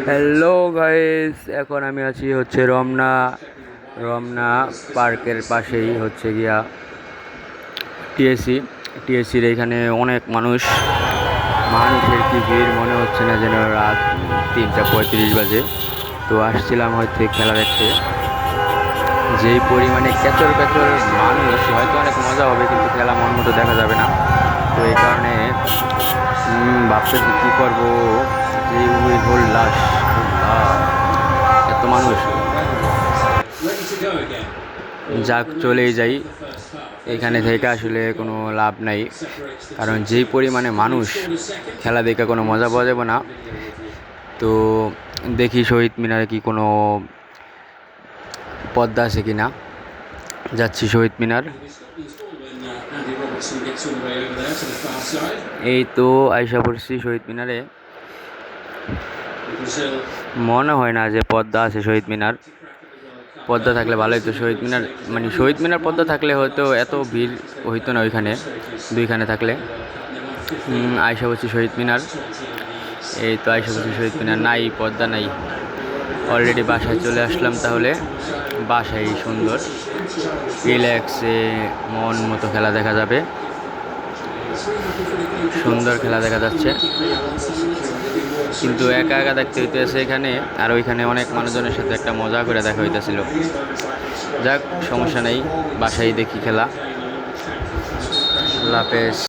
Hello guys, এখন আমি আছি হচ্ছে রমনা রমনা পার্কের পাশেই হচ্ছে গিয়া টিএসসির এখানে অনেক মানুষের কি ভিড়, মনে হচ্ছে না যেন রাত 3:35 বাজে। তো আসছিলাম হয়তো খেলা দেখতে, যেই পরিমাণে ক্যাচর ক্যাচর মানুষ, হয়তো অনেক মজা হবে কিন্তু খেলা মন মতো দেখা যাবে না। তো এই কারণে ভাবতেছি কী করবো, যে হোল লাশ এত মানুষ, যাক চলেই যাই। এখানে থেকে আসলে কোনো লাভ নাই, কারণ যেই পরিমাণে মানুষ খেলা দেখে কোনো মজা পাওয়া যাবে না। তো দেখি শহীদ মিনারে কি কোনো পদ্মা আছে কি না। যাচ্ছি শহীদ মিনার। এই তো আইসা পড়ছি শহীদ মিনারে। মনে হয় না যে পদ্মা আছে শহীদ মিনার। পদ্মা থাকলে ভালোই তো। শহীদ মিনার পদ্মা থাকলে হয়তো এত ভিড় হইতো না ওইখানে, দুইখানে থাকলে। আইসা পড়ছি শহীদ মিনার। এই তো আইসা পড়ছি শহীদ মিনার, নাই পদ্মা নাই। অলরেডি বাসায় চলে আসলাম। তাহলে বাসায় সুন্দর রিল্যাক্সে মন মতো খেলা দেখা যাবে, সুন্দর খেলা দেখা যাচ্ছে। কিন্তু একা একা দেখতে হইতেছে এখানে, আর ওইখানে অনেক মানুষজনের সাথে একটা মজা করে দেখা হইতেছিল। যাক, সমস্যা নেই, বাসায় দেখি খেলা। আল্লাহ হাফেজ।